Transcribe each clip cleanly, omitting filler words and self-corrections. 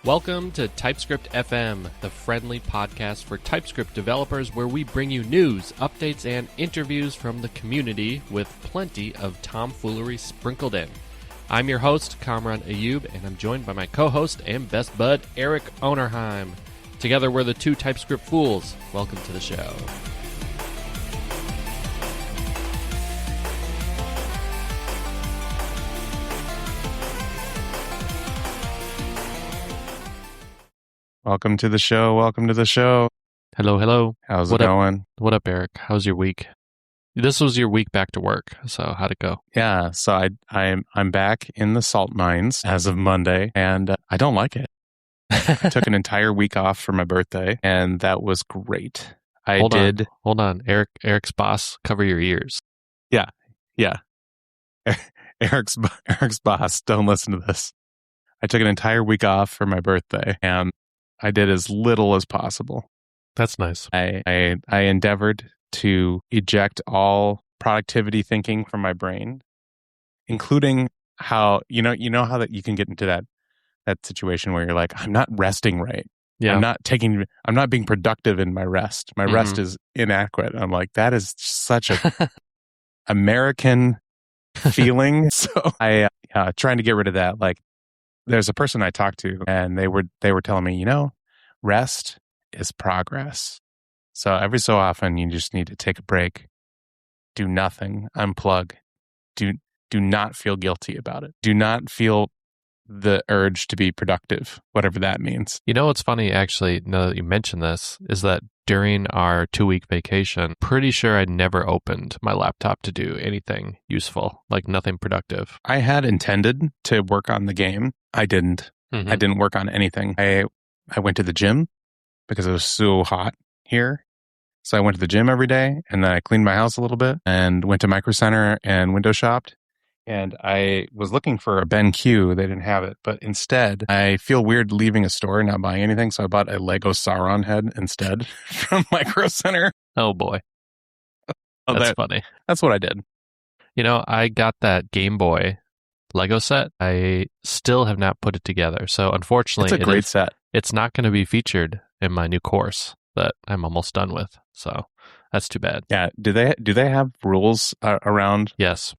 Welcome to TypeScript FM, the friendly podcast for TypeScript developers where we bring you news, updates, and interviews from the community with plenty of tomfoolery sprinkled in. I'm your host, Kamran Ayub, and I'm joined by my co-host and best bud, Eric Onerheim. Together, we're the two TypeScript fools. Welcome to the show. Welcome to the show. Welcome to the show. Hello, hello. How's it going? What up, Eric? How's your week? This was your week back to work, so how'd it go? Yeah, so I'm back in the salt mines as of Monday, and I don't like it. I took an entire week off for my birthday, and that was great. Hold on. Eric's boss, cover your ears. Yeah. Eric's boss, don't listen to this. I took an entire week off for my birthday, and I did as little as possible. That's nice. I endeavored to eject all productivity thinking from my brain, including how you know how that you can get into that situation where you're like, I'm not resting right. Yeah. I'm not being productive in my rest. My rest is inadequate. I'm like, that is such a American feeling. So I trying to get rid of that. Like, there's a person I talked to, and they were telling me, rest is progress. So every so often, you just need to take a break, do nothing, unplug, do not feel guilty about it. Do not feel the urge to be productive, whatever that means. You know what's funny, actually, now that you mention this, is that during our 2-week vacation, pretty sure I'd never opened my laptop to do anything useful, like nothing productive. I had intended to work on the game. I didn't. I didn't work on anything. I went to the gym because it was so hot here. So I went to the gym every day, and then I cleaned my house a little bit and went to Micro Center and window shopped. And I was looking for a BenQ. They didn't have it. But instead, I feel weird leaving a store and not buying anything. So I bought a Lego Sauron head instead from Micro Center. Oh, boy. That's funny. That's what I did. I got that Game Boy Lego set. I still have not put it together. So unfortunately, it's a great set. It's not going to be featured in my new course that I'm almost done with. So that's too bad. Yeah. Do they have rules around? Yes.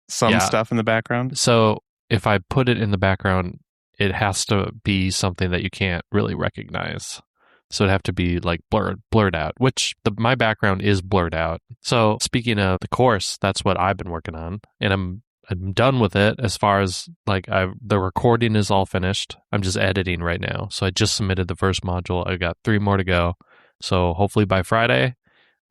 Some stuff in the background? So if I put it in the background, it has to be something that you can't really recognize. So it'd have to be like blurred out, which my background is blurred out. So speaking of the course, that's what I've been working on, and I'm done with it as far as like the recording is all finished. I'm just editing right now. So I just submitted the first module. I got 3 more to go. So hopefully by Friday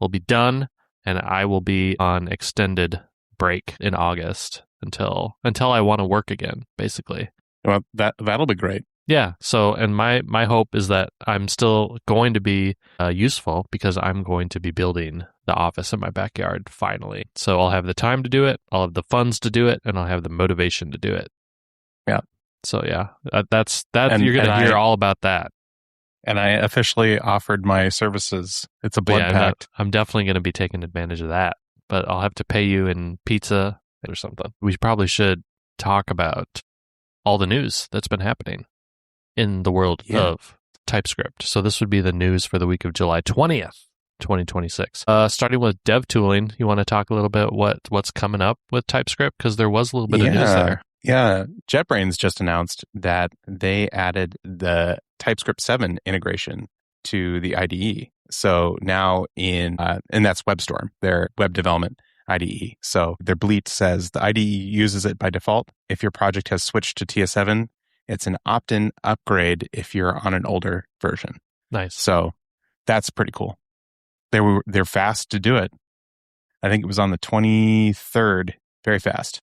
we'll be done, and I will be on extended break in August until I want to work again, basically. Well, that'll be great. Yeah. So, and my hope is that I'm still going to be useful because I'm going to be building the office in my backyard finally. So I'll have the time to do it, I'll have the funds to do it, and I'll have the motivation to do it. Yeah. So yeah, that's you're going to hear all about that. And I officially offered my services. It's a blood pact. I'm definitely going to be taking advantage of that. But I'll have to pay you in pizza or something. We probably should talk about all the news that's been happening in the world of TypeScript. So this would be the news for the week of July 20th, 2026. Starting with dev tooling, you want to talk a little bit what's coming up with TypeScript? Because there was a little bit of news there. Yeah. JetBrains just announced that they added the TypeScript 7 integration to the IDE. So now and that's WebStorm, their web development IDE. So their bleat says the IDE uses it by default. If your project has switched to TS7, it's an opt-in upgrade if you're on an older version. Nice. So that's pretty cool. They're fast to do it. I think it was on the 23rd. Very fast.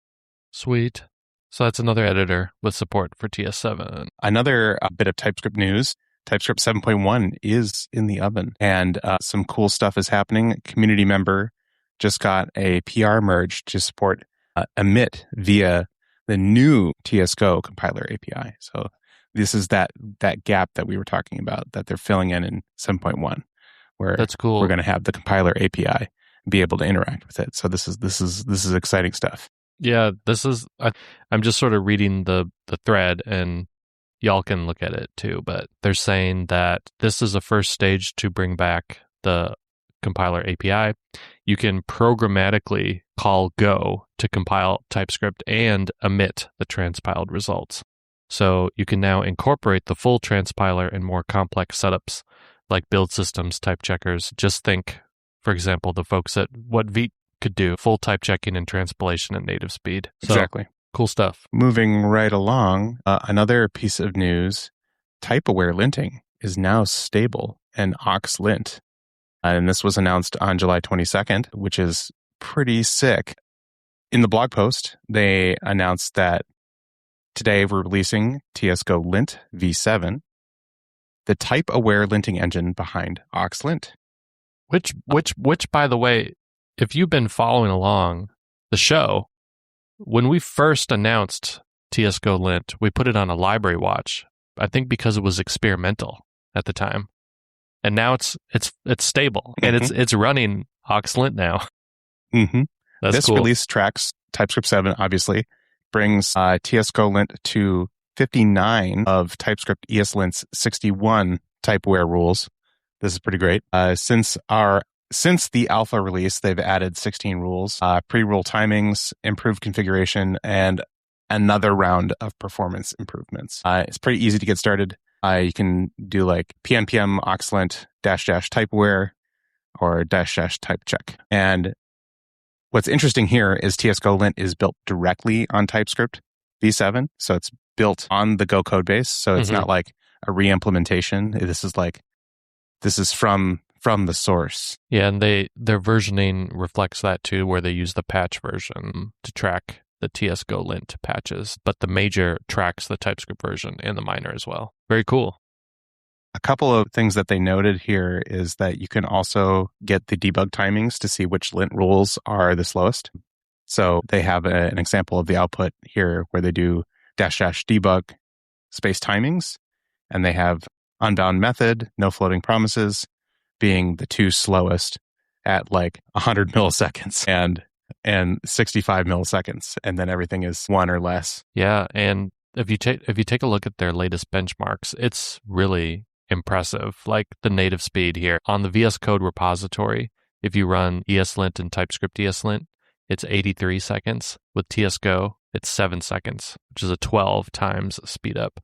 Sweet. So that's another editor with support for TS7. Another bit of TypeScript news. TypeScript 7.1 is in the oven, and some cool stuff is happening. A community member just got a PR merge to support emit via the new TSGO compiler API. So this is that gap that we were talking about that they're filling in 7.1, where that's cool. We're going to have the compiler API be able to interact with it. So this is exciting stuff. Yeah, I'm just sort of reading the thread, and y'all can look at it too, but they're saying that this is the first stage to bring back the compiler API. You can programmatically call Go to compile TypeScript and emit the transpiled results. So you can now incorporate the full transpiler in more complex setups like build systems, type checkers. Just think, for example, the folks at what Vite could do, full type checking and transpilation at native speed. So, Exactly. Cool stuff. Moving right along, another piece of news, type-aware linting is now stable in Oxlint. And this was announced on July 22nd, which is pretty sick. In the blog post, they announced that today we're releasing TSGO Lint v7, the type-aware linting engine behind Oxlint. Which, by the way, if you've been following along the show, when we first announced TSGO Lint, we put it on a library watch. I think because it was experimental at the time, and now it's stable and it's running Oxlint now. Mm-hmm. That's this cool. release tracks TypeScript 7. Obviously, brings TSGO Lint to 59 of TypeScript ESLint's 61 type-aware rules. This is pretty great. Since the alpha release, they've added 16 rules, pre-rule timings, improved configuration, and another round of performance improvements. It's pretty easy to get started. You can do like pnpm oxlint -- typeware or -- type check. And what's interesting here is TSGO Lint is built directly on TypeScript v7. So it's built on the Go code base. So it's not like a re-implementation. This is from the source. Yeah, and their versioning reflects that too, where they use the patch version to track the TSGO Lint patches, but the major tracks the TypeScript version and the minor as well. Very cool. A couple of things that they noted here is that you can also get the debug timings to see which lint rules are the slowest. So they have an example of the output here where they do -- debug space timings, and they have unbound method, no floating promises, being the two slowest at like 100 milliseconds and 65 milliseconds, and then everything is 1 or less. Yeah, and if you take a look at their latest benchmarks, it's really impressive. Like the native speed here on the VS Code repository, if you run ESLint and TypeScript ESLint, it's 83 seconds. With TSGO, it's 7 seconds, which is a 12 times speed up.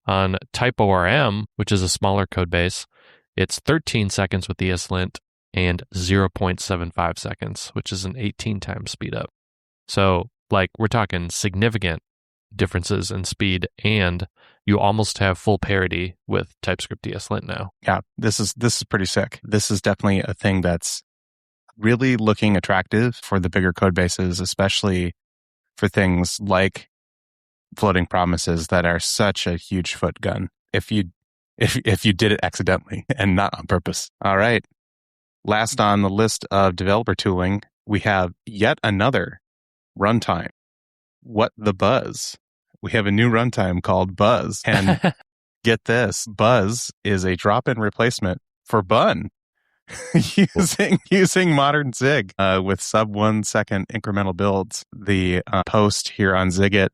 On TypeORM, which is a smaller code base, it's 13 seconds with ESLint and 0.75 seconds, which is an 18 times speed up. So, like, we're talking significant differences in speed, and you almost have full parity with TypeScript ESLint now. Yeah, this is pretty sick. This is definitely a thing that's really looking attractive for the bigger code bases, especially for things like floating promises that are such a huge foot gun if you did it accidentally and not on purpose. All right. Last on the list of developer tooling, we have yet another runtime. What the buzz? We have a new runtime called Buzz. And get this, Buzz is a drop-in replacement for Bun using modern Zig with sub 1 second incremental builds. The post here on Zigit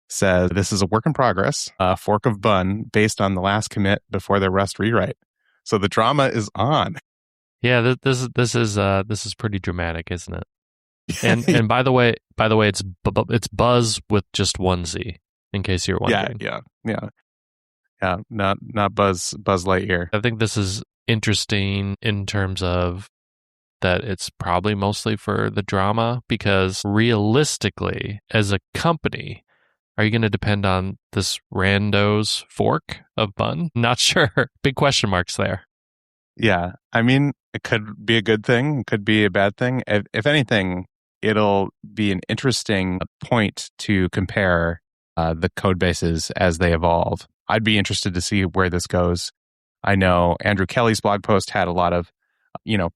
says this is a work in progress, fork of Bun based on the last commit before the Rust rewrite. So the drama is on. Yeah, this is pretty dramatic, isn't it? And by the way, it's Buzz with just one Z, in case you're wondering. Yeah. Not Buzz Lightyear. I think this is interesting in terms of that it's probably mostly for the drama, because realistically, as a company, are you going to depend on this rando's fork of Bun? Not sure. Big question marks there. Yeah. I mean, it could be a good thing. It could be a bad thing. If anything, it'll be an interesting point to compare the code bases as they evolve. I'd be interested to see where this goes. I know Andrew Kelly's blog post had a lot of,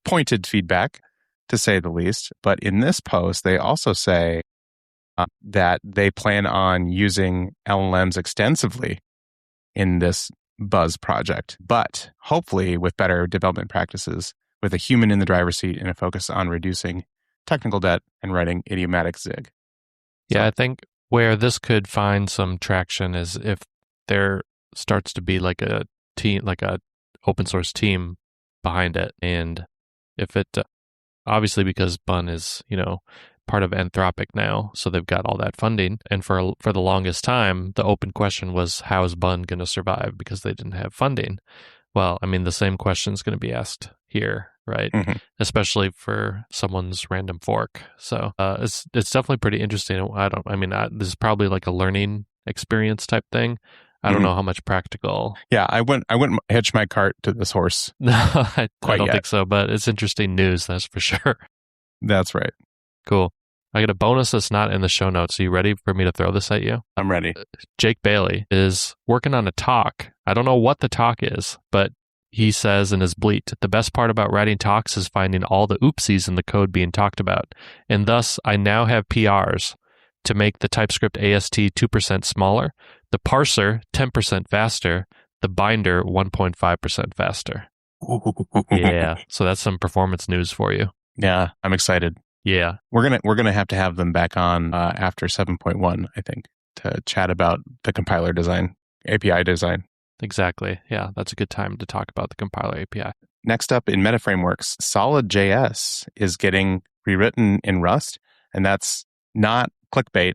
pointed feedback, to say the least. But in this post, they also say that they plan on using LLMs extensively in this Buzz project, but hopefully with better development practices, with a human in the driver's seat and a focus on reducing technical debt and writing idiomatic Zig. Yeah, I think where this could find some traction is if they're starts to be like a team, like a open source team behind it. And if it, obviously because Bun is, part of Anthropic now, so they've got all that funding. And for the longest time, the open question was, how is Bun going to survive because they didn't have funding? Well, I mean, the same question is going to be asked here, right? Mm-hmm. Especially for someone's random fork. So it's definitely pretty interesting. This is probably like a learning experience type thing. I don't know how much practical. Yeah, I wouldn't hitch my cart to this horse. No, I don't think so, but it's interesting news, that's for sure. That's right. Cool. I got a bonus that's not in the show notes. Are you ready for me to throw this at you? I'm ready. Jake Bailey is working on a talk. I don't know what the talk is, but he says in his bleat, the best part about writing talks is finding all the oopsies in the code being talked about. And thus, I now have PRs to make the TypeScript AST 2% smaller, the parser 10% faster, the binder 1.5% faster. Yeah, so that's some performance news for you. Yeah, I'm excited. Yeah. We're gonna have to have them back on after 7.1, I think, to chat about the compiler design, API design. Exactly. Yeah, that's a good time to talk about the compiler API. Next up in Metaframeworks, Solid.js is getting rewritten in Rust, and that's not clickbait.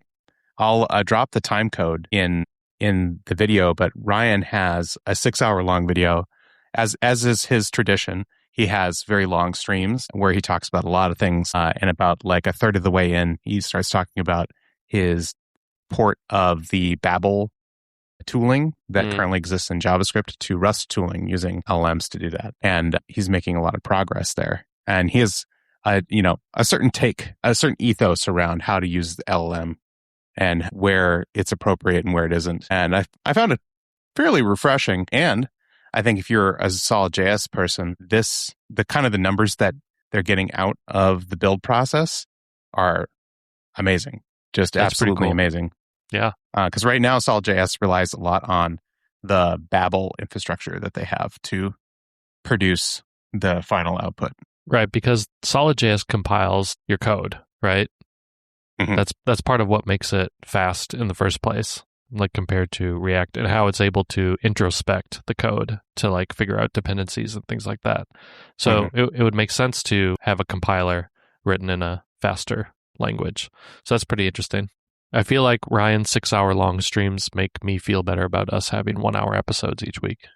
I'll drop the time code in the video, but Ryan has a 6-hour-long video. As is his tradition, he has very long streams where he talks about a lot of things, and about like a third of the way in, he starts talking about his port of the Babel tooling that currently exists in JavaScript to Rust tooling using LLMs to do that. And he's making a lot of progress there. And he has a certain ethos around how to use the LLM and where it's appropriate and where it isn't. And I found it fairly refreshing. And I think if you're a Solid.js person, the kind of the numbers that they're getting out of the build process are amazing. Just That's absolutely cool. Amazing. Yeah. Because right now, Solid.js relies a lot on the Babel infrastructure that they have to produce the final output. Right, because Solid.js compiles your code, right? Mm-hmm. That's part of what makes it fast in the first place, like compared to React, and how it's able to introspect the code to like figure out dependencies and things like that. So it would make sense to have a compiler written in a faster language. So that's pretty interesting. I feel like Ryan's 6-hour-long streams make me feel better about us having 1-hour episodes each week.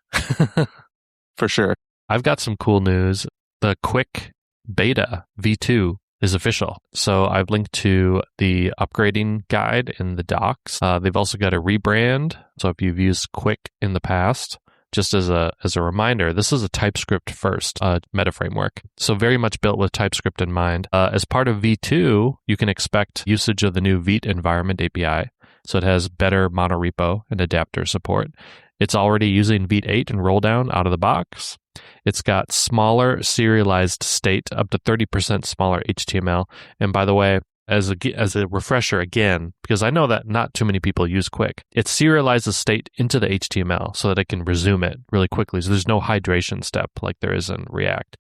For sure. I've got some cool news. The Qwik beta v2 is official. So I've linked to the upgrading guide in the docs. They've also got a rebrand. So if you've used Qwik in the past, just as a reminder, this is a TypeScript first Metaframework. So very much built with TypeScript in mind. As part of v2, you can expect usage of the new Vite environment API. So it has better monorepo and adapter support. It's already using Vite 8 and rolldown out of the box. It's got smaller serialized state, up to 30% smaller HTML. And by the way, as a refresher again, because I know that not too many people use Qwik, it serializes state into the HTML so that it can resume it really quickly. So there's no hydration step like there is in React.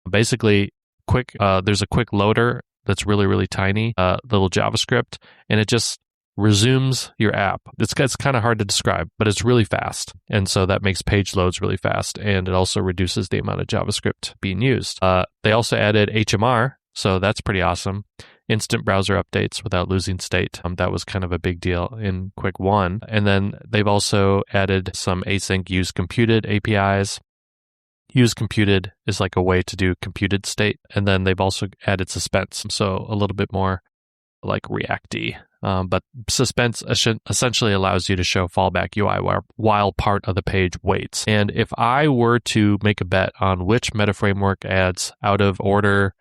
Basically, there's a Qwik loader that's really, really tiny, little JavaScript, and it just resumes your app. It's kind of hard to describe, but it's really fast. And so that makes page loads really fast, and it also reduces the amount of JavaScript being used. They also added HMR, so that's pretty awesome. Instant browser updates without losing state. That was kind of a big deal in Qwik 1. And then they've also added some async use computed APIs. Use computed is like a way to do computed state. And then they've also added suspense, so a little bit more like React-y. But suspense essentially allows you to show fallback UI while part of the page waits. And if I were to make a bet on which Metaframework adds out of order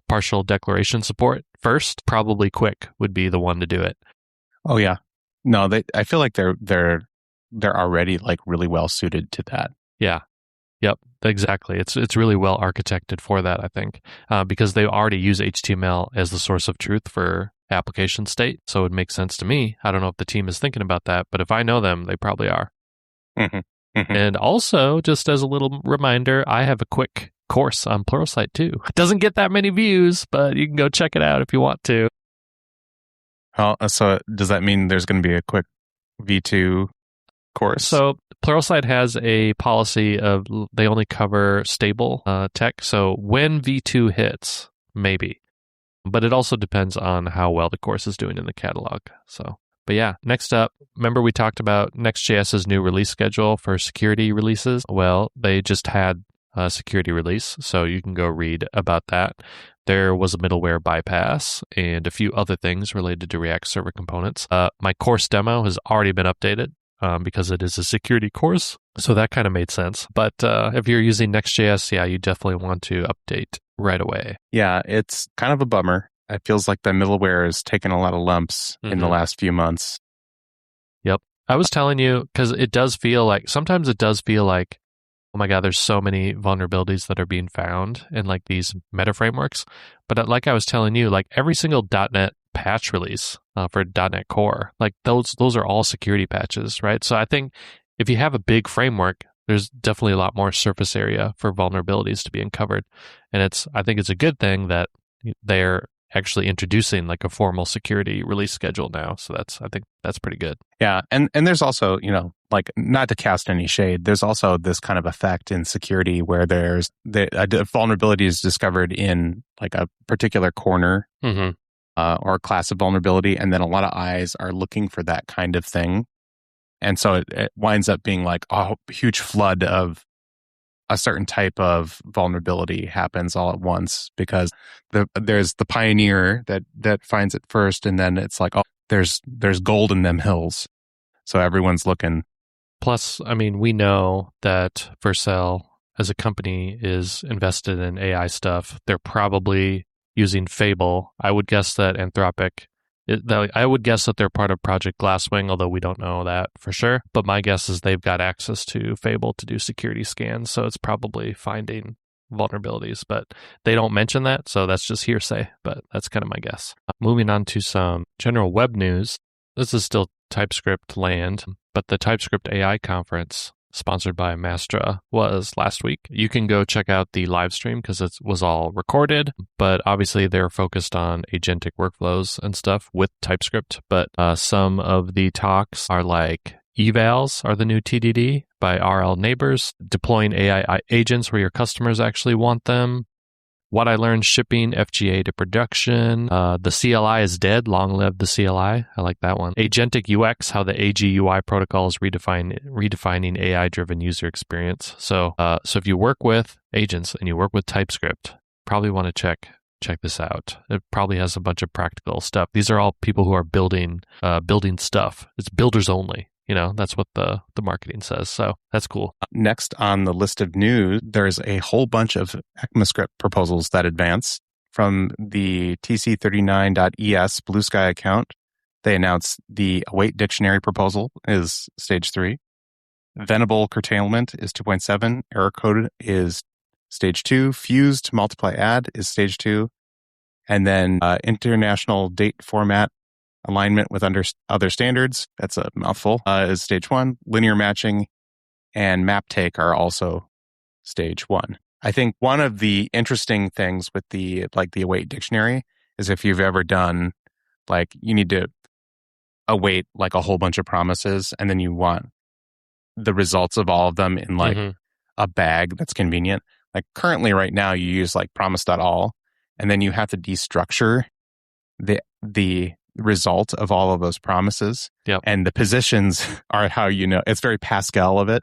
partial declaration support first, probably Qwik would be the one to do it. Oh yeah, no, I feel like they're already like really well suited to that. Yeah, yep, exactly. It's really well architected for that, I think, because they already use HTML as the source of truth for application state. So it makes sense to me. I don't know if the team is thinking about that, but if I know them, they probably are. Mm-hmm. Mm-hmm. And also, just as a little reminder, I have a Qwik course on Pluralsight too. It doesn't get that many views, but you can go check it out if you want to. Oh, so does that mean there's going to be a Qwik V2 course? So Pluralsight has a policy of they only cover stable tech. So when V2 hits, maybe. But it also depends on how well the course is doing in the catalog. So, but yeah, next up, remember we talked about Next.js's new release schedule for security releases? Well, they just had a security release, so you can go read about that. There was a middleware bypass and a few other things related to React Server components. My course demo has already been updated because it is a security course, so that kind of made sense. But if you're using Next.js, yeah, you definitely want to update right away. Yeah, it's kind of a bummer. It feels like the middleware has taken a lot of lumps in the last few months. Yep. I was telling you, because sometimes it does feel like, oh my God, there's so many vulnerabilities that are being found in like these Metaframeworks. But like I was telling you, like every single .NET patch release for .NET Core, like those are all security patches, right? So I think if you have a big framework, there's definitely a lot more surface area for vulnerabilities to be uncovered. And I think it's a good thing that they're actually introducing like a formal security release schedule now. So I think that's pretty good. Yeah. And there's also, like not to cast any shade, there's also this kind of effect in security where there's a vulnerability is discovered in like a particular corner or class of vulnerability. And then a lot of eyes are looking for that kind of thing. And so it winds up being like a huge flood of a certain type of vulnerability happens all at once because there's the pioneer that finds it first, and then it's like, oh, there's gold in them hills, so everyone's looking. Plus, I mean, we know that Vercel as a company is invested in AI stuff. They're probably using Fable. I would guess that Anthropic. I would guess that they're part of Project Glasswing, although we don't know that for sure. But my guess is they've got access to Fable to do security scans, so it's probably finding vulnerabilities. But they don't mention that, so that's just hearsay. But that's kind of my guess. Moving on to some general web news. This is still TypeScript land, but the TypeScript AI conference sponsored by Mastra was last week. You can go check out the live stream because it was all recorded, but obviously they're focused on agentic workflows and stuff with TypeScript. But some of the talks are like evals are the new TDD by RL Neighbors, deploying AI agents where your customers actually want them. What I learned shipping FGA to production. The CLI is dead. Long live the CLI. I like that one. Agentic UX, how the AGUI protocol is redefining AI-driven user experience. So if you work with agents and you work with TypeScript, probably want to check this out. It probably has a bunch of practical stuff. These are all people who are building stuff. It's builders only. That's what the marketing says. So that's cool. Next on the list of news, there's a whole bunch of ECMAScript proposals that advance. From the tc39.es Blue Sky account, they announced the await dictionary proposal is stage 3. Venable curtailment is 2.7. Error code is stage 2. Fused multiply add is stage 2. And then international date format alignment with other standards, that's a mouthful, is stage 1. Linear matching and map take are also stage 1. I think one of the interesting things with the await dictionary is if you've ever done, like, you need to await like a whole bunch of promises and then you want the results of all of them in like a bag that's convenient. Like currently right now you use like promise.all and then you have to destructure the result of all of those promises. Yep. And the positions are how it's very Pascal of it.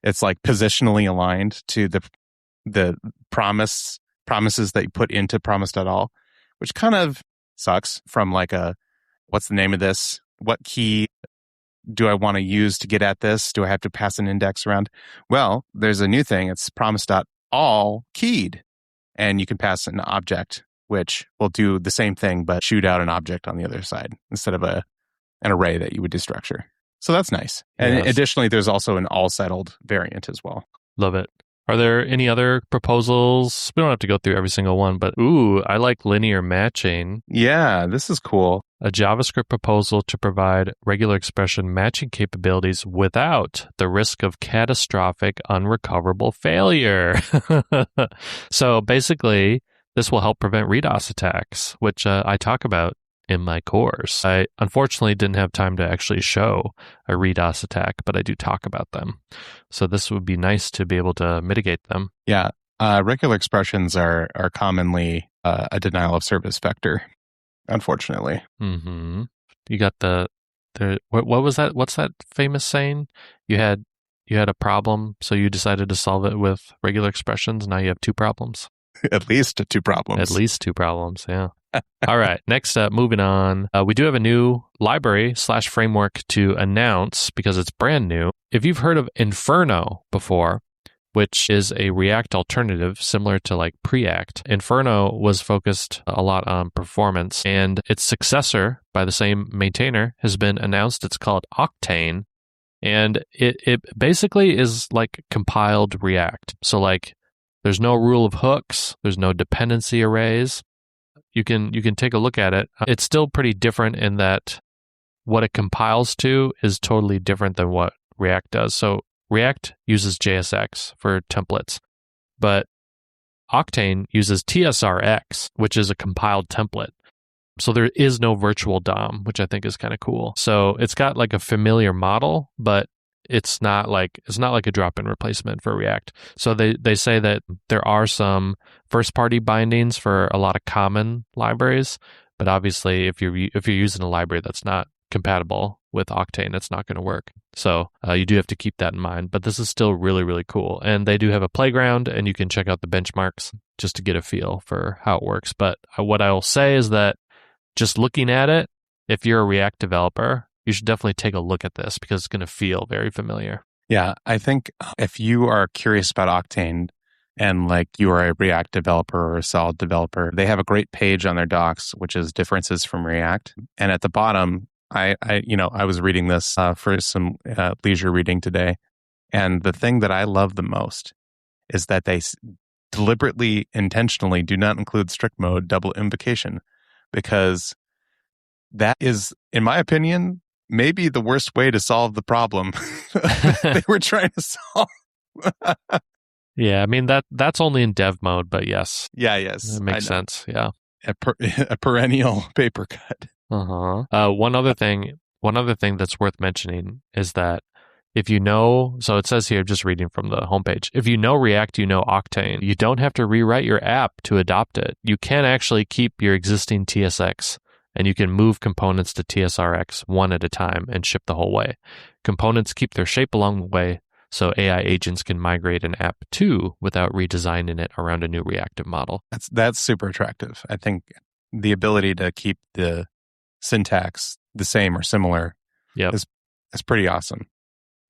It's like positionally aligned to the promises that you put into promise.all, which kind of sucks from like what's the name of this? What key do I want to use to get at this? Do I have to pass an index around? Well, there's a new thing. It's promise.all keyed, and you can pass an object which will do the same thing, but shoot out an object on the other side instead of an array that you would destructure. So that's nice. And additionally, there's also an all settled variant as well. Love it. Are there any other proposals? We don't have to go through every single one, but I like linear matching. Yeah, this is cool. A JavaScript proposal to provide regular expression matching capabilities without the risk of catastrophic unrecoverable failure. So basically, this will help prevent RDoS attacks, which I talk about in my course. I unfortunately didn't have time to actually show a RDoS attack, but I do talk about them. So this would be nice to be able to mitigate them. Yeah. Regular expressions are commonly a denial of service vector, unfortunately. Mm-hmm. You got the what was that? What's that famous saying? You had a problem, so you decided to solve it with regular expressions. Now you have two problems. At least two problems. At least two problems, yeah. All right, next up, moving on. We do have a new library/framework to announce because it's brand new. If you've heard of Inferno before, which is a React alternative similar to like Preact, Inferno was focused a lot on performance, and its successor by the same maintainer has been announced. It's called Octane, and it basically is like compiled React. So like there's no rule of hooks, there's no dependency arrays. You can take a look at it. It's still pretty different in that what it compiles to is totally different than what React does. So React uses JSX for templates, but Octane uses TSRX, which is a compiled template. So there is no virtual DOM, which I think is kind of cool. So it's got like a familiar model, but it's not like a drop-in replacement for React. So they say that there are some first-party bindings for a lot of common libraries, but obviously if you're using a library that's not compatible with Octane, it's not going to work. So you do have to keep that in mind. But this is still really, really cool. And they do have a playground, and you can check out the benchmarks just to get a feel for how it works. But what I will say is that just looking at it, if you're a React developer, you should definitely take a look at this because it's going to feel very familiar. Yeah, I think if you are curious about Octane and like you are a React developer or a Solid developer, they have a great page on their docs, which is differences from React. And at the bottom, I was reading this for some leisure reading today. And the thing that I love the most is that they deliberately, intentionally do not include strict mode double invocation, because that is, in my opinion, maybe the worst way to solve the problem they were trying to solve. Yeah, I mean that's only in dev mode, but yes. Yeah, yes. It makes sense, yeah. A perennial paper cut. One other thing that's worth mentioning is that if you know, so it says here, just reading from the homepage, if you know React, you know Octane, you don't have to rewrite your app to adopt it. You can actually keep your existing TSX, and you can move components to TSRX one at a time and ship the whole way. Components keep their shape along the way, so AI agents can migrate an app too without redesigning it around a new reactive model. That's super attractive. I think the ability to keep the syntax the same or similar is pretty awesome.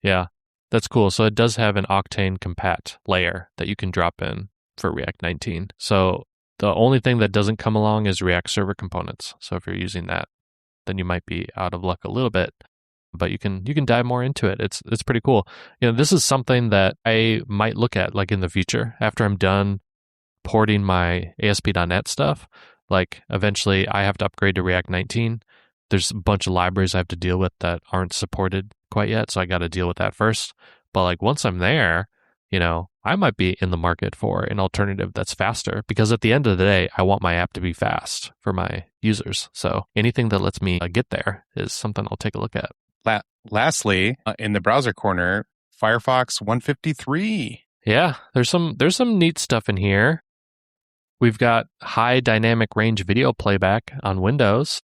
Yeah, that's cool. So it does have an Octane compat layer that you can drop in for React 19. So the only thing that doesn't come along is React Server components. So if you're using that, then you might be out of luck a little bit, but you can dive more into it. It's pretty cool. This is something that I might look at like in the future after I'm done porting my ASP.NET stuff. Like eventually I have to upgrade to React 19. There's a bunch of libraries I have to deal with that aren't supported quite yet, so I got to deal with that first. But like once I'm there, I might be in the market for an alternative that's faster, because at the end of the day, I want my app to be fast for my users. So anything that lets me get there is something I'll take a look at. Lastly, in the browser corner, Firefox 153. Yeah, there's some neat stuff in here. We've got high dynamic range video playback on Windows,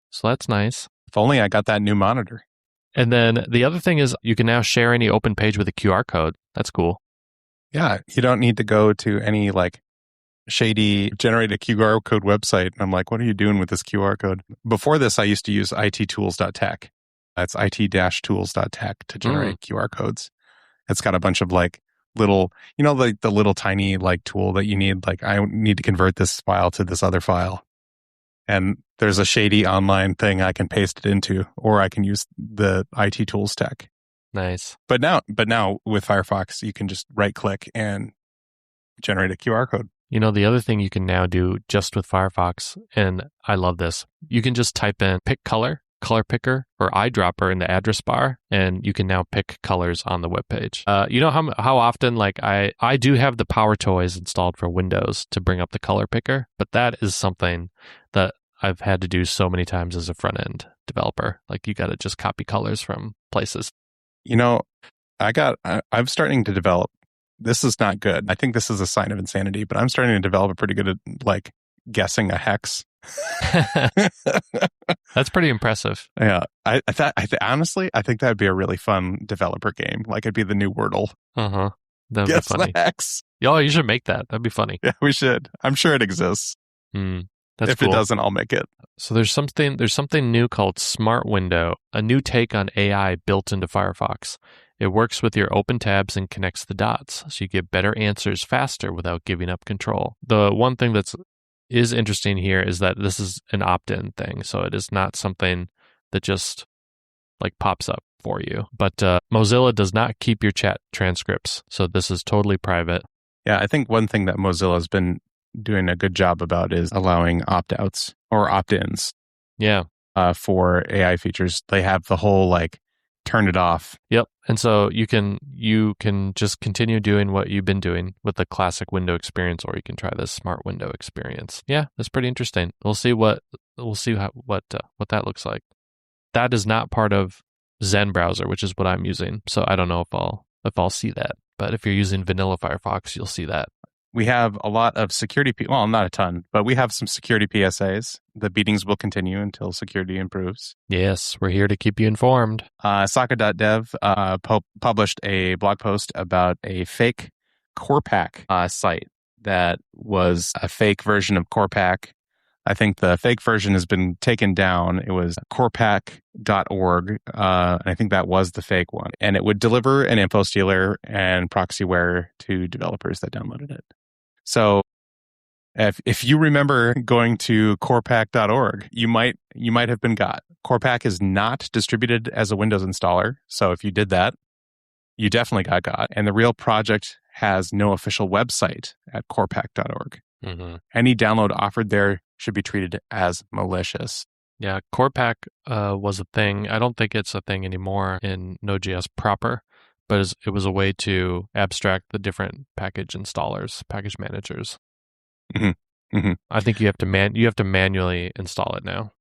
so that's nice. If only I got that new monitor. And then the other thing is you can now share any open page with a QR code. That's cool. Yeah, you don't need to go to any like shady generate a QR code website. And I'm like, what are you doing with this QR code? Before this, I used to use ittools.tech. That's it-tools.tech to generate QR codes. It's got a bunch of like little, like the little tiny like tool that you need. Like I need to convert this file to this other file. And there's a shady online thing I can paste it into, or I can use the IT Tools tech. Nice. But now with Firefox, you can just right click and generate a QR code. The other thing you can now do just with Firefox, and I love this, you can just type in pick color picker, or eyedropper in the address bar, and you can now pick colors on the web page. How often like I do have the Power Toys installed for Windows to bring up the color picker, but that is something that I've had to do so many times as a front end developer. Like you got to just copy colors from places. I'm starting to develop. This is not good. I think this is a sign of insanity, but I'm starting to develop a pretty good at like guessing a hex. That's pretty impressive. Yeah. Honestly, I think that'd be a really fun developer game. Like it'd be the new Wordle. Uh-huh. That'd Guess be funny. the hex. Oh, you should make that. That'd be funny. Yeah, we should. I'm sure it exists. That's if cool. It doesn't, I'll make it. So there's something new called Smart Window, a new take on AI built into Firefox. It works with your open tabs and connects the dots, so you get better answers faster without giving up control. The one thing is interesting here is that this is an opt-in thing, so it is not something that just like pops up for you. But Mozilla does not keep your chat transcripts, so this is totally private. Yeah, I think one thing that Mozilla has been doing a good job about is allowing opt-outs or opt-ins. Yeah. For AI features. They have the whole like turn it off. Yep. And so you can just continue doing what you've been doing with the classic window experience, or you can try this smart window experience. Yeah, that's pretty interesting. We'll see what that looks like. That is not part of Zen browser, which is what I'm using. So I don't know if I'll see that. But if you're using vanilla Firefox, you'll see that. We have a lot of security, well, not a ton, but we have some security PSAs. The beatings will continue until security improves. Yes, we're here to keep you informed. Soccer.dev published a blog post about a fake Corepack site that was a fake version of Corepack. I think the fake version has been taken down. It was Corepack.org, and I think that was the fake one. And it would deliver an info stealer and proxyware to developers that downloaded it. So if you remember going to Corepack.org, you might have been got. Corepack is not distributed as a Windows installer. So if you did that, you definitely got. And the real project has no official website at Corepack.org. Mm-hmm. Any download offered there should be treated as malicious. Yeah, Corepack was a thing. I don't think it's a thing anymore in Node.js proper, but it was a way to abstract the different package installers, package managers. Mm-hmm. Mm-hmm. I think you have to manually install it now.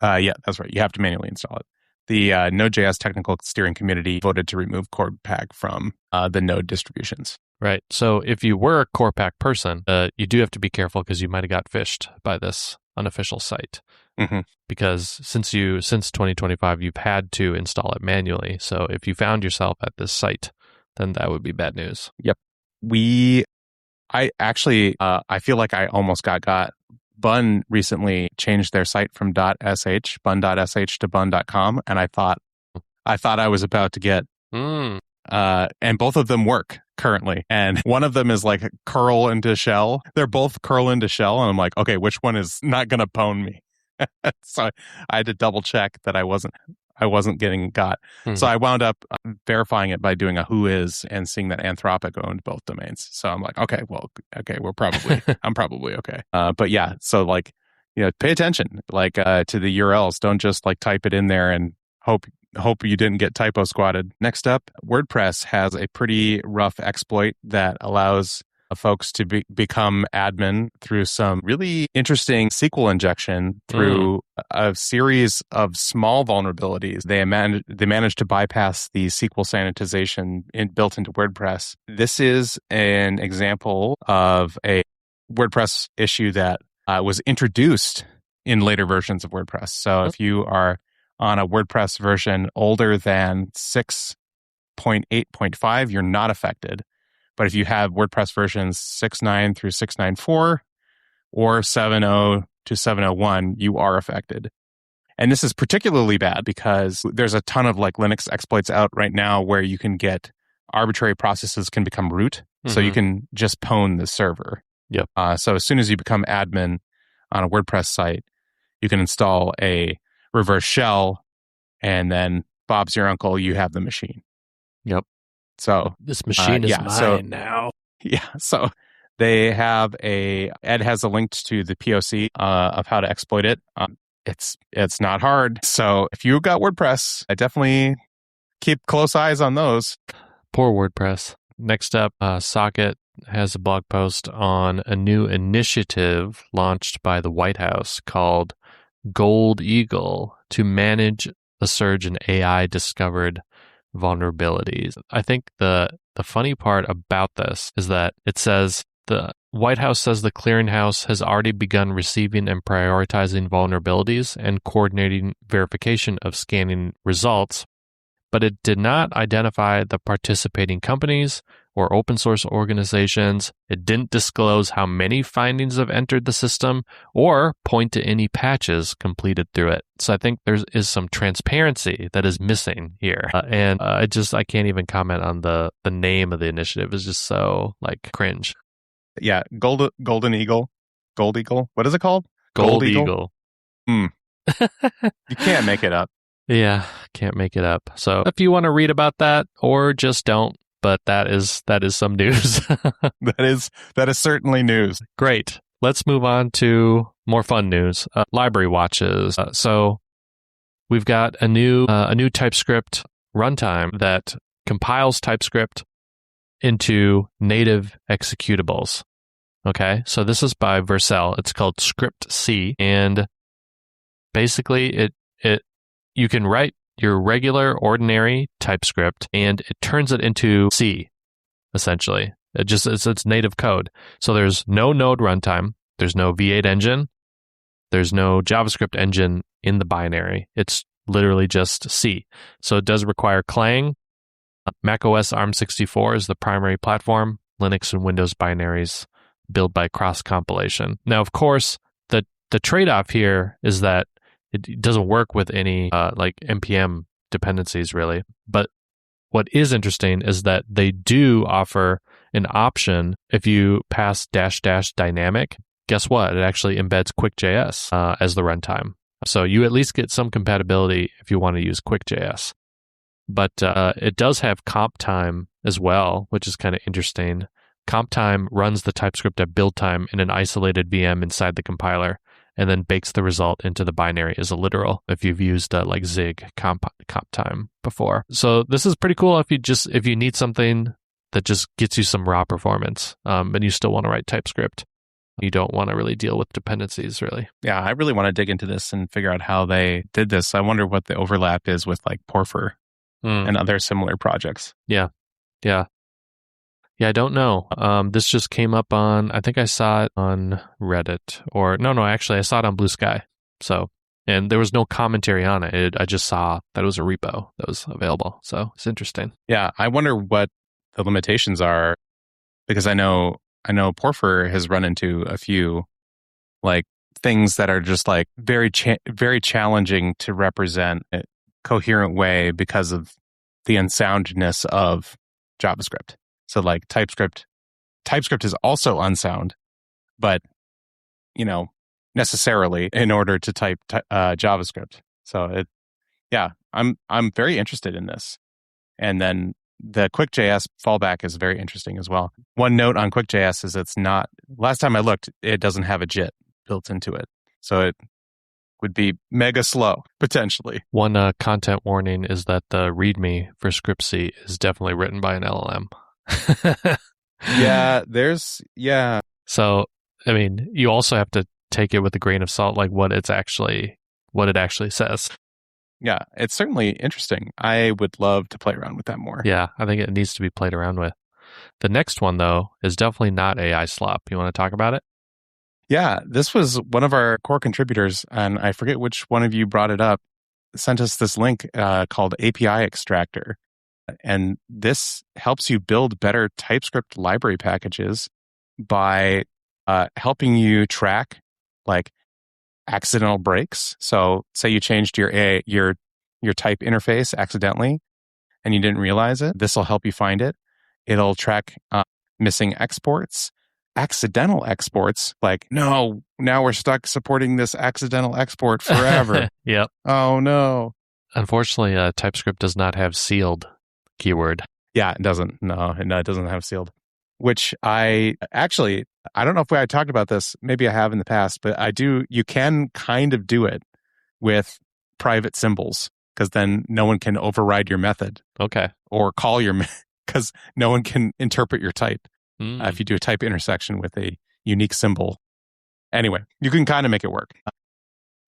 Yeah, that's right. You have to manually install it. The Node.js technical steering committee voted to remove Corepack from the Node distributions. Right. So if you were a Corepack person, you do have to be careful because you might have got phished by this unofficial site. Mm-hmm. Because since 2025, you've had to install it manually. So if you found yourself at this site, then that would be bad news. Yep. I feel like I almost got. Bun recently changed their site from .sh, bun.sh to bun.com, and I thought I was about to get. And both of them work currently. And one of them is like curl into shell. They're both curl into shell. And I'm like, okay, which one is not going to pwn me? So I had to double check that I wasn't getting got. Mm-hmm. So I wound up verifying it by doing a whois and seeing that Anthropic owned both domains. So I'm like, okay, I'm probably okay. But yeah, so like, pay attention, like to the URLs. Don't just like type it in there and hope you didn't get typo squatted. Next up, WordPress has a pretty rough exploit that allows folks to become admin through some really interesting SQL injection through a series of small vulnerabilities. They managed to bypass the SQL sanitization built into WordPress. This is an example of a WordPress issue that was introduced in later versions of WordPress. So if you are on a WordPress version older than 6.8.5, you're not affected. But if you have WordPress versions 6.9 through 6.9.4 or 7.0 to 7.01, you are affected. And this is particularly bad because there's a ton of like Linux exploits out right now where you can get arbitrary processes can become root. Mm-hmm. So you can just pwn the server. Yep. So as soon as you become admin on a WordPress site, you can install a reverse shell, and then Bob's your uncle, you have the machine. Yep. So this machine is mine now. Yeah. So they have Ed has a link to the POC of how to exploit it. It's not hard. So if you got WordPress, I definitely keep close eyes on those. Poor WordPress. Next up, Socket has a blog post on a new initiative launched by the White House called Gold Eagle to manage the surge in AI-discovered vulnerabilities. I think the funny part about this is that it says the White House says the clearinghouse has already begun receiving and prioritizing vulnerabilities and coordinating verification of scanning results, but it did not identify the participating companies or open source organizations. It didn't disclose how many findings have entered the system or point to any patches completed through it. So I think there is some transparency that is missing here. I can't even comment on the name of the initiative. It's just so like cringe. Yeah, Golden Eagle. Gold Eagle. What is it called? Gold Eagle. You can't make it up. Yeah, can't make it up. So if you want to read about that, or just don't, but that is some news. that is certainly news. Great. Let's move on to more fun news. Library watches. So we've got a new TypeScript runtime that compiles TypeScript into native executables. Okay, so this is by Vercel. It's called scriptc, and basically you can write your regular, ordinary TypeScript, and it turns it into C, essentially. It's native code. So there's no Node runtime, there's no V8 engine, there's no JavaScript engine in the binary. It's literally just C. So it does require Clang. macOS ARM64 is the primary platform. Linux and Windows binaries build by cross-compilation. Now, of course, the trade-off here is that it doesn't work with any like NPM dependencies, really. But what is interesting is that they do offer an option if you pass -- dynamic. Guess what? It actually embeds Qwik.js as the runtime. So you at least get some compatibility if you want to use Qwik.js. But it does have comp time as well, which is kind of interesting. Comp time runs the TypeScript at build time in an isolated VM inside the compiler, and then bakes the result into the binary as a literal if you've used like Zig comp time before. So this is pretty cool if you need something that just gets you some raw performance, and you still want to write TypeScript. You don't want to really deal with dependencies, really. Yeah, I really want to dig into this and figure out how they did this. I wonder what the overlap is with like Porfer and other similar projects. Yeah, I don't know. This just came up on, I think I saw it on Reddit, or no, actually I saw it on Blue Sky. So, and there was no commentary on it. I just saw that it was a repo that was available. So it's interesting. Yeah, I wonder what the limitations are, because I know Porfer has run into a few like things that are just like very challenging to represent in a coherent way because of the unsoundness of JavaScript. So like TypeScript is also unsound, but necessarily in order to type JavaScript. So I'm very interested in this. And then the Qwik.js fallback is very interesting as well. One note on Qwik.js is last time I looked, it doesn't have a JIT built into it. So it would be mega slow, potentially. One content warning is that the README for scriptc is definitely written by an LLM. Yeah. So, I mean, you also have to take it with a grain of salt, like what it actually says. Yeah, it's certainly interesting. I would love to play around with that more. Yeah, I think it needs to be played around with. The next one, though, is definitely not AI slop. You want to talk about it? Yeah, this was one of our core contributors, and I forget which one of you brought it up, sent us this link called API Extractor. And this helps you build better TypeScript library packages by helping you track like accidental breaks. So say you changed your type interface accidentally and you didn't realize it. This will help you find it. It'll track missing exports, accidental exports. Like, no, now we're stuck supporting this accidental export forever. Yep. Oh, no. Unfortunately, TypeScript does not have sealed keyword. Yeah, it doesn't. No, it doesn't have sealed. Which I don't know if I talked about this. Maybe I have in the past, but I do. You can kind of do it with private symbols because then no one can override your method. Okay. Or call your because no one can interpret your type if you do a type intersection with a unique symbol. Anyway, you can kind of make it work.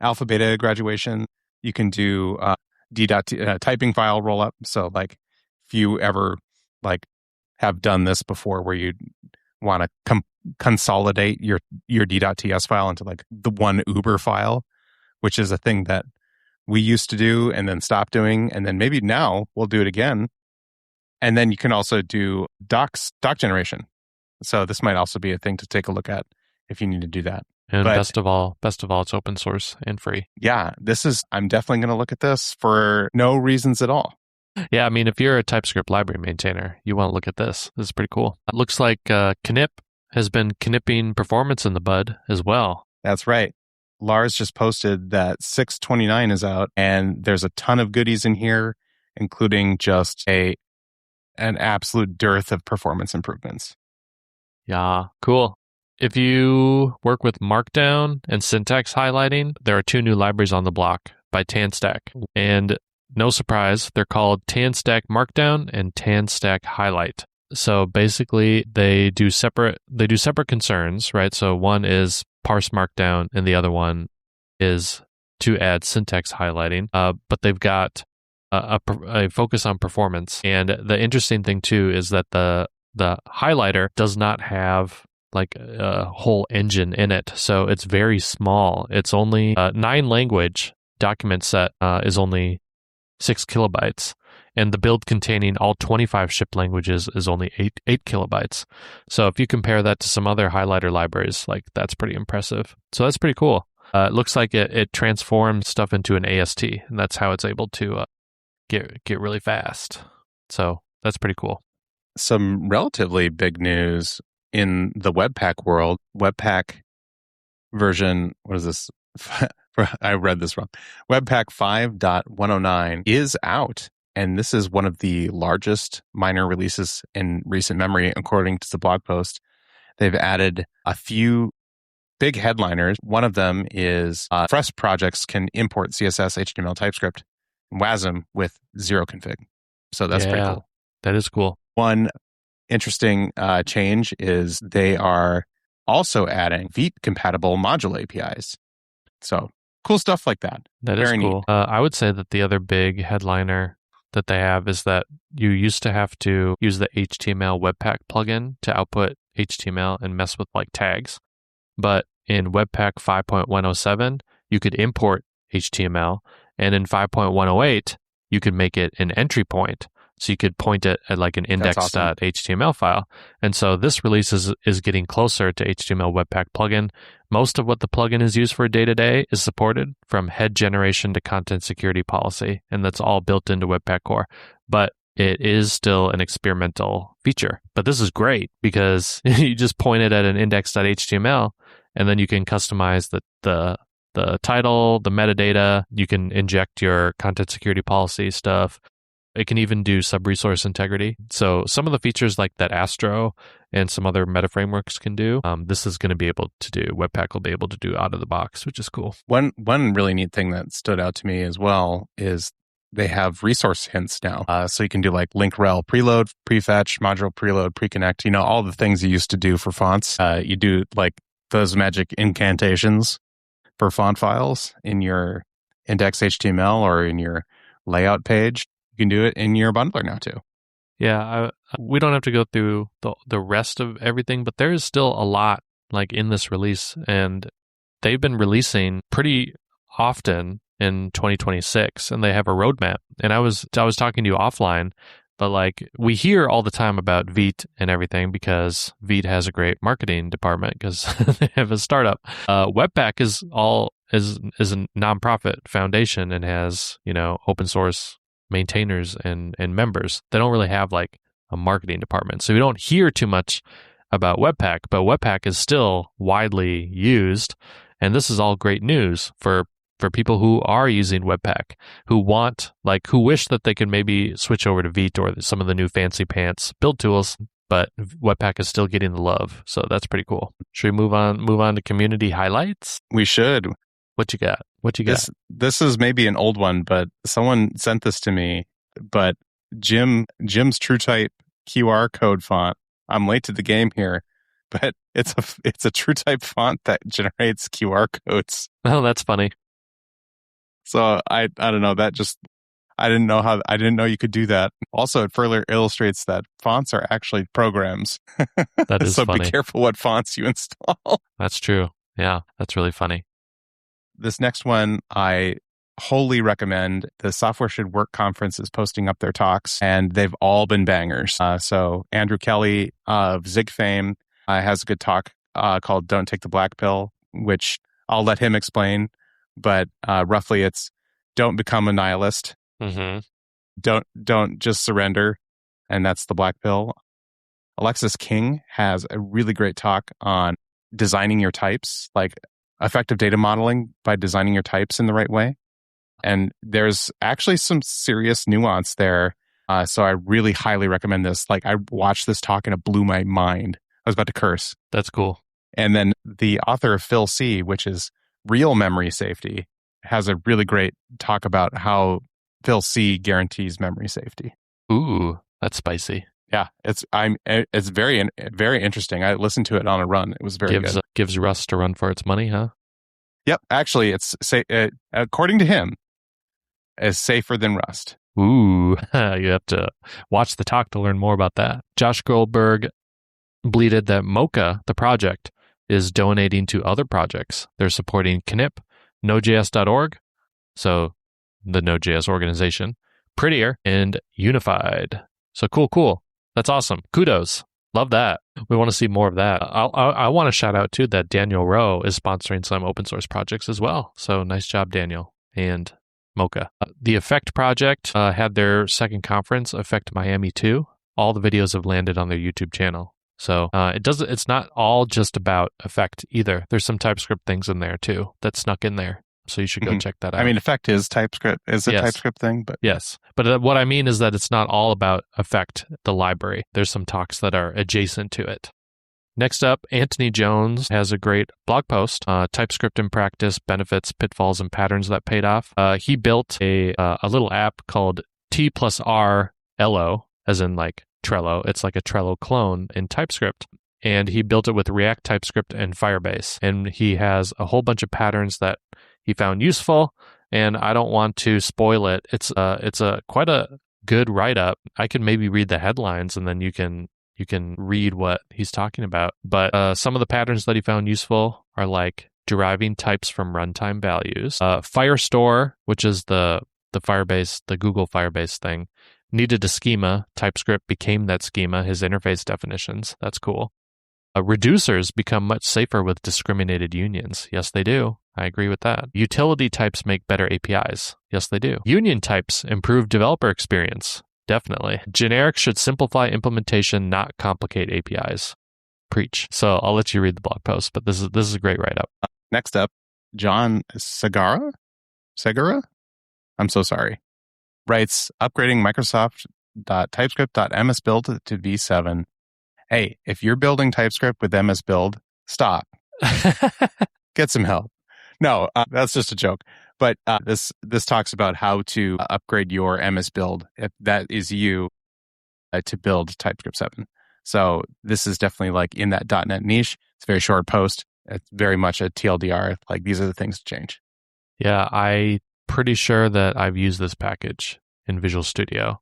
alpha beta graduation. You can do typing file rollup. So like if you ever like have done this before where you want to consolidate your d.ts file into like the one Uber file, which is a thing that we used to do and then stopped doing. And then maybe now we'll do it again. And then you can also do doc generation. So this might also be a thing to take a look at if you need to do that. And best of all, it's open source and free. Yeah, I'm definitely going to look at this for no reasons at all. Yeah, I mean, if you're a TypeScript library maintainer, you want to look at this. This is pretty cool. It looks like Knip has been knipping performance in the bud as well. That's right. Lars just posted that 6.29 is out, and there's a ton of goodies in here, including just an absolute dearth of performance improvements. Yeah, cool. If you work with Markdown and syntax highlighting, there are 2 new libraries on the block by TanStack. And no surprise, they're called TanStack Markdown and TanStack Highlight. So basically, they do separate concerns, right? So one is parse Markdown, and the other one is to add syntax highlighting. But they've got a focus on performance. And the interesting thing too is that the highlighter does not have like a whole engine in it, so it's very small. It's only 9 language document set is only 6 kilobytes, and the build containing all 25 shipped languages is only 8 kilobytes. So if you compare that to some other highlighter libraries, like that's pretty impressive. So that's pretty cool. It looks like it transforms stuff into an AST, and that's how it's able to get really fast. So that's pretty cool. Some relatively big news in the Webpack world. Webpack version, what is this? I read this wrong. Webpack 5.109 is out, and this is one of the largest minor releases in recent memory, according to the blog post. They've added a few big headliners. One of them is fresh projects can import CSS, HTML, TypeScript, and WASM with zero config. So that's pretty cool. That is cool. One interesting change is they are also adding Vite-compatible module APIs. So cool stuff like that. That is cool. I would say that the other big headliner that they have is that you used to have to use the HTML Webpack plugin to output HTML and mess with like tags. But in Webpack 5.107, you could import HTML, and in 5.108, you could make it an entry point. So you could point it at like an index.html file. And so this release is getting closer to HTML Webpack plugin. Most of what the plugin is used for day-to-day is supported, from head generation to content security policy, and that's all built into Webpack Core. But it is still an experimental feature. But this is great because you just point it at an index.html, and then you can customize the title, the metadata. You can inject your content security policy stuff. It can even do sub-resource integrity. So some of the features like that Astro and some other Metaframeworks can do, this is going to be able to do. Webpack will be able to do out of the box, which is cool. One really neat thing that stood out to me as well is they have resource hints now. So you can do like link rel preload, prefetch, module preload, preconnect, all the things you used to do for fonts. You do like those magic incantations for font files in your index HTML or in your layout page. You can do it in your bundler now too. Yeah, we don't have to go through the rest of everything, but there is still a lot like in this release, and they've been releasing pretty often in 2026, and they have a roadmap. And I was talking to you offline, but like we hear all the time about Vite and everything because Vite has a great marketing department because they have a startup. Webpack is a nonprofit foundation and has open source maintainers and members. They don't really have like a marketing department. So we don't hear too much about Webpack, but Webpack is still widely used. And this is all great news for people who are using Webpack, who wish that they could maybe switch over to Vite or some of the new fancy pants build tools, but Webpack is still getting the love. So that's pretty cool. Should we move on to community highlights? We should. What you got? This is maybe an old one, but someone sent this to me. But Jim's TrueType QR code font. I'm late to the game here, but it's a TrueType font that generates QR codes. Oh, that's funny. So I don't know. I didn't know you could do that. Also, it further illustrates that fonts are actually programs. That is so funny. Be careful what fonts you install. That's true. Yeah, that's really funny. This next one I wholly recommend. The Software Should Work conference is posting up their talks, and they've all been bangers. So Andrew Kelly of Zig fame has a good talk called "Don't Take the Black Pill," which I'll let him explain. But roughly, it's don't become a nihilist. Mm-hmm. Don't just surrender, and that's the black pill. Alexis King has a really great talk on designing your types, like effective data modeling by designing your types in the right way. And there's actually some serious nuance there. So I really highly recommend this. Like, I watched this talk and it blew my mind. I was about to curse. That's cool. And then the author of Phil C., which is Real Memory Safety, has a really great talk about how Phil C. guarantees memory safety. Ooh, that's spicy. Yeah, it's very, very interesting. I listened to it on a run. It was very good. Gives Rust a run for its money, huh? Yep. Actually, according to him, is safer than Rust. Ooh, you have to watch the talk to learn more about that. Josh Goldberg bleated that Mocha, the project, is donating to other projects. They're supporting Knip, Node.js.org, so the Node.js organization, Prettier, and Unified. So cool. That's awesome. Kudos. Love that. We want to see more of that. I want to shout out, too, that Daniel Rowe is sponsoring some open source projects as well. So nice job, Daniel and Mocha. The Effect project had their second conference, Effect Miami 2. All the videos have landed on their YouTube channel. So it's not all just about Effect either. There's some TypeScript things in there, too, that snuck in there. So you should go check that out. I mean, Effect is TypeScript. Is a TypeScript thing, but yes. But what I mean is that it's not all about Effect, the library. There's some talks that are adjacent to it. Next up, Antony Jones has a great blog post, TypeScript in Practice, Benefits, Pitfalls, and Patterns that paid off. He built a little app called T+R-LO, as in like Trello. It's like a Trello clone in TypeScript. And he built it with React, TypeScript, and Firebase. And he has a whole bunch of patterns that he found useful, and I don't want to spoil it. It's quite a good write-up. I could maybe read the headlines, and then you can read what he's talking about. But some of the patterns that he found useful are like deriving types from runtime values. Firestore, which is the Firebase, the Google Firebase thing, needed a schema. TypeScript became that schema, his interface definitions. That's cool. Reducers become much safer with discriminated unions. Yes, they do. I agree with that. Utility types make better APIs. Yes, they do. Union types improve developer experience. Definitely. Generics should simplify implementation, not complicate APIs. Preach. So I'll let you read the blog post, but this is a great write-up. Next up, John Segura? I'm so sorry. Writes, upgrading Microsoft.TypeScript.MSBuild to V7. Hey, if you're building TypeScript with MSBuild, stop. Get some help. No, that's just a joke. But this talks about how to upgrade your MSBuild, if that is you, to build TypeScript 7. So this is definitely like in that .NET niche. It's a very short post. It's very much a TLDR. Like, these are the things to change. Yeah, I'm pretty sure that I've used this package in Visual Studio,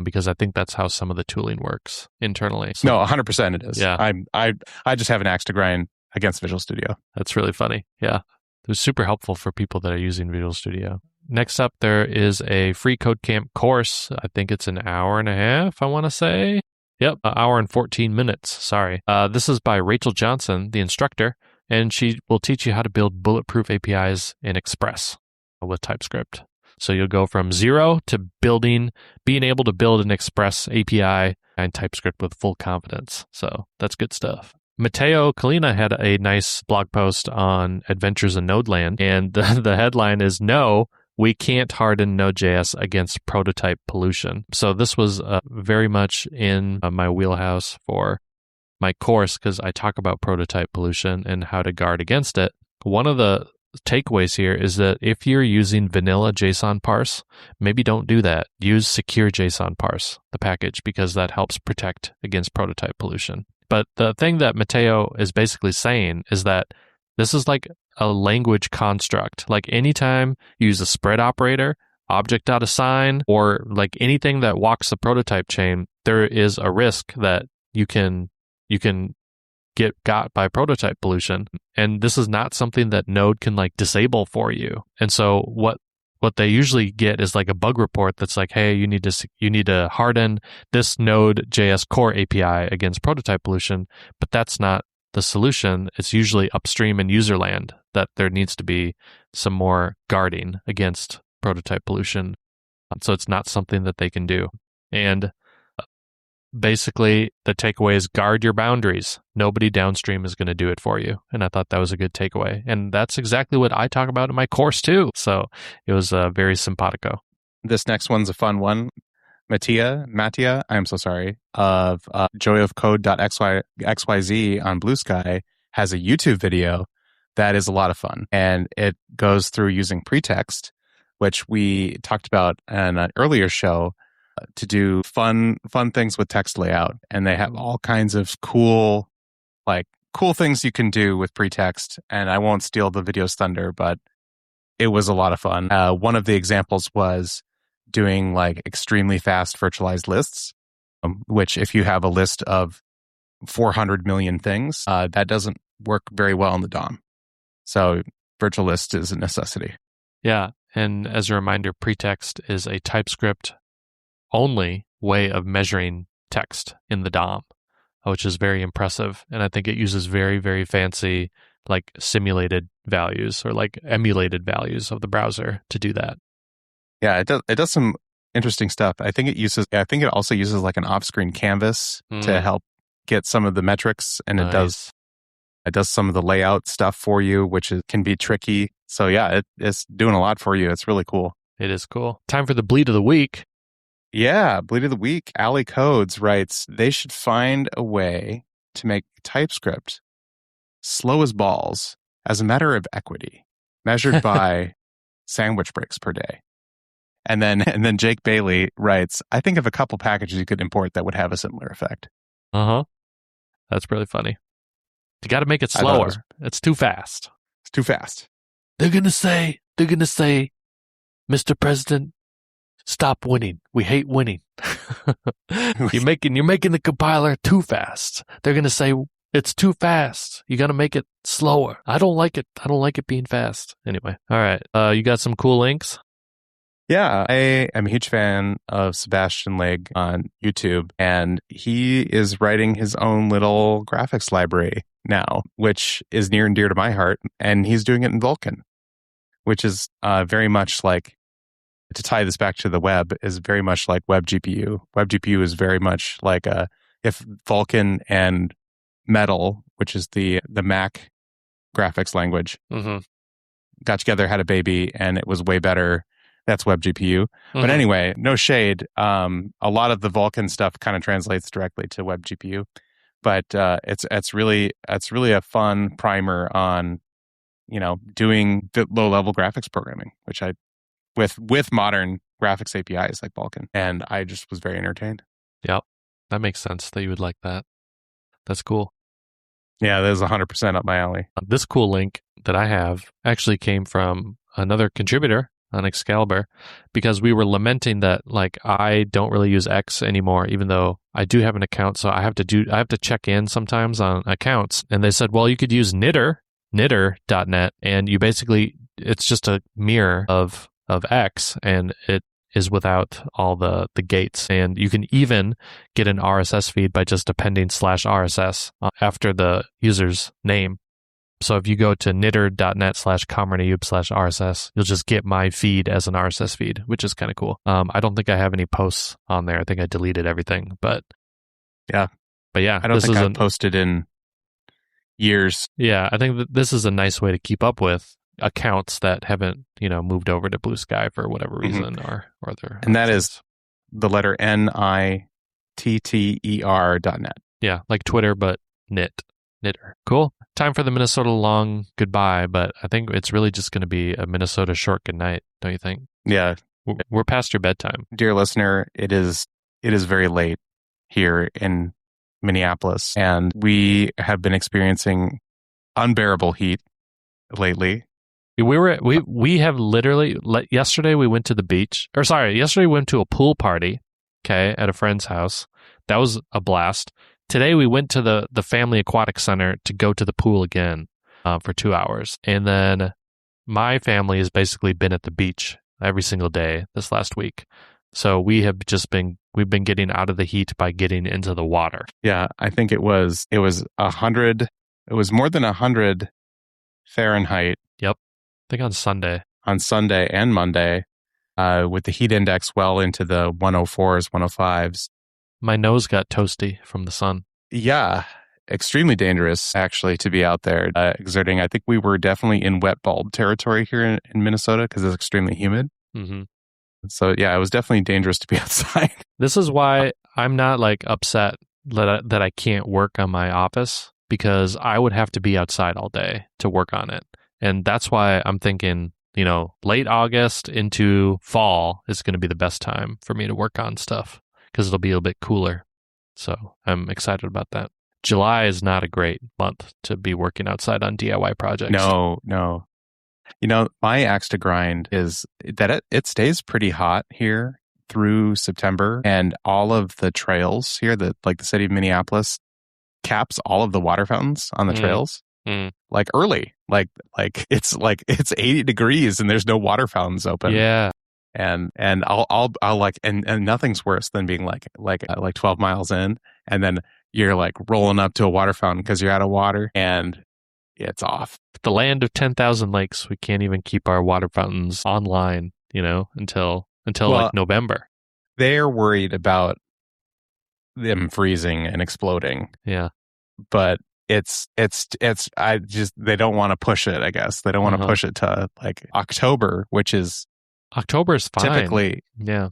because I think that's how some of the tooling works internally. So, no, 100% it is. Yeah. I just have an axe to grind against Visual Studio. That's really funny. Yeah. It was super helpful for people that are using Visual Studio. Next up, there is a free Codecamp course. I think it's an hour and a half, I want to say. Yep, an hour and 14 minutes. Sorry. This is by Rachel Johnson, the instructor, and she will teach you how to build bulletproof APIs in Express with TypeScript. So you'll go from zero to being able to build an Express API and TypeScript with full confidence. So that's good stuff. Matteo Kalina had a nice blog post on adventures in Nodeland, and the headline is, "No, we can't harden Node.js against prototype pollution." So this was very much in my wheelhouse for my course, because I talk about prototype pollution and how to guard against it. One of the takeaways here is that if you're using vanilla JSON parse, maybe don't do that. Use secure JSON parse, the package, because that helps protect against prototype pollution. But the thing that Matteo is basically saying is that this is like a language construct. Like anytime you use a spread operator, object.assign, or like anything that walks the prototype chain, there is a risk that you can get got by prototype pollution. And this is not something that Node can like disable for you. And so what they usually get is like a bug report that's like, hey, you need to harden this Node.js core API against prototype pollution, but that's not the solution. It's usually upstream in user land that there needs to be some more guarding against prototype pollution. So it's not something that they can do. And basically, the takeaway is guard your boundaries. Nobody downstream is going to do it for you. And I thought that was a good takeaway. And that's exactly what I talk about in my course too. So it was very simpatico. This next one's a fun one. Mattia, I'm so sorry, of joyofcode.xyz on Blue Sky has a YouTube video that is a lot of fun. And it goes through using pretext, which we talked about in an earlier show, to do fun things with text layout. And they have all kinds of cool things you can do with pretext. And I won't steal the video's thunder, but it was a lot of fun. One of the examples was doing like extremely fast virtualized lists, which if you have a list of 400 million things, that doesn't work very well in the DOM. So virtual list is a necessity. Yeah. And as a reminder, pretext is a TypeScript only way of measuring text in the DOM, which is very impressive. And I think it uses very, very fancy like simulated values or like emulated values of the browser to do that. Yeah, it does some interesting stuff. I think it also uses like an off-screen canvas to help get some of the metrics, and nice. it does some of the layout stuff for you, which can be tricky. So yeah, it's doing a lot for you. It's really cool. It is cool. Time for the bleed of the week. Yeah, bleed of the week. Ali Codes writes, they should find a way to make TypeScript slow as balls as a matter of equity, measured by sandwich breaks per day. And then Jake Bailey writes, I think of a couple packages you could import that would have a similar effect. That's really funny. You got to make it slower. It's too fast. It's too fast. They're gonna say, Mr. President, stop winning. We hate winning. You're making the compiler too fast. They're gonna say it's too fast. You got to make it slower. I don't like it. I don't like it being fast. Anyway, all right. You got some cool links? Yeah, I am a huge fan of Sebastian Legg on YouTube, and he is writing his own little graphics library now, which is near and dear to my heart, and he's doing it in Vulkan, which is very much like, to tie this back to the web, is very much like WebGPU. WebGPU is very much like if Vulkan and Metal, which is the Mac graphics language, got together, had a baby, and it was way better. That's WebGPU. But anyway, no shade. A lot of the Vulkan stuff kind of translates directly to WebGPU, but it's really a fun primer on doing low level graphics programming, which I with modern graphics APIs like Vulkan, and I just was very entertained. Yep, that makes sense that you would like that. That's cool. Yeah, that is 100% up my alley. This cool link that I have actually came from another contributor on Excalibur, because we were lamenting that like I don't really use X anymore, even though I do have an account. So I have to check in sometimes on accounts. And they said, well, you could use knitter.net, and you basically, it's just a mirror of X, and it is without all the gates. And you can even get an RSS feed by just appending /RSS after the user's name. So if you go to knitter.net/commonayub/RSS, you'll just get my feed as an RSS feed, which is kind of cool. I don't think I have any posts on there. I think I deleted everything, but yeah. I don't think I've posted in years. Yeah, I think that this is a nice way to keep up with accounts that haven't, moved over to Blue Sky for whatever reason or other. And that is the letter NITTER.net. Yeah, like Twitter, but Knitter. Cool. Time for the Minnesota long goodbye, but I think it's really just going to be a Minnesota short goodnight, don't you think? Yeah. We're past your bedtime. Dear listener, it is very late here in Minneapolis, and we have been experiencing unbearable heat lately. We have literally yesterday we went to the beach. Yesterday we went to a pool party, okay, at a friend's house. That was a blast. Today we went to the family aquatic center to go to the pool again for 2 hours. And then my family has basically been at the beach every single day this last week. So we've been getting out of the heat by getting into the water. Yeah, I think it was 100. It was more than 100 Fahrenheit. Yep. I think on Sunday And Monday, with the heat index well into the 104s, 105s. My nose got toasty from the sun. Yeah, extremely dangerous, actually, to be out there exerting. I think we were definitely in wet bulb territory here in Minnesota because it's extremely humid. Mm-hmm. So, yeah, it was definitely dangerous to be outside. This is why I'm not upset that I can't work on my office, because I would have to be outside all day to work on it. And that's why I'm thinking, late August into fall is going to be the best time for me to work on stuff because it'll be a little bit cooler. So I'm excited about that. July is not a great month to be working outside on DIY projects. No. My axe to grind is that it stays pretty hot here through September, and all of the trails here, the city of Minneapolis caps all of the water fountains on the trails. Early, it's 80 degrees and there's no water fountains open. Yeah. And I'll and nothing's worse than being 12 miles in, and then you're rolling up to a water fountain because you're out of water and it's off. The land of 10,000 lakes, we can't even keep our water fountains online, until November. They're worried about them freezing and exploding. Yeah. But they don't want to push it, I guess. They don't want to push it to October, which is October's fine.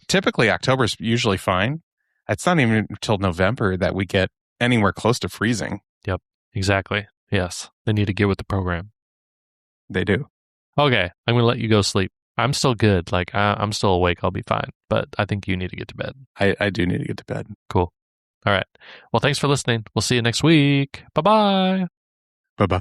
Typically October's usually fine. It's not even until November that we get anywhere close to freezing. Yep, exactly. Yes, they need to get with the program. They do. Okay, I'm going to let you go sleep. I'm still good. I'm still awake. I'll be fine. But I think you need to get to bed. I do need to get to bed. Cool. All right. Well, thanks for listening. We'll see you next week. Bye-bye. Bye-bye.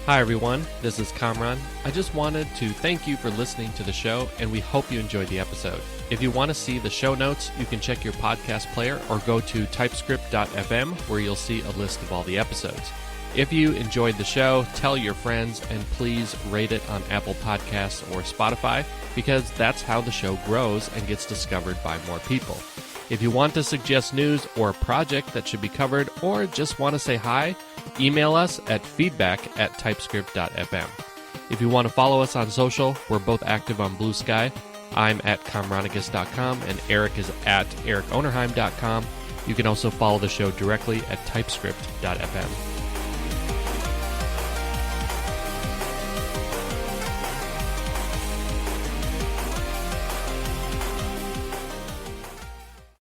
Hi, everyone. This is Kamran. I just wanted to thank you for listening to the show, and we hope you enjoyed the episode. If you want to see the show notes, you can check your podcast player or go to TypeScript.FM, where you'll see a list of all the episodes. If you enjoyed the show, tell your friends, and please rate it on Apple Podcasts or Spotify, because that's how the show grows and gets discovered by more people. If you want to suggest news or a project that should be covered, or just want to say hi, email us at feedback@typescript.fm. If you want to follow us on social, we're both active on Blue Sky. I'm at kamronigus.com, and Eric is at ericonerheim.com. You can also follow the show directly at typescript.fm.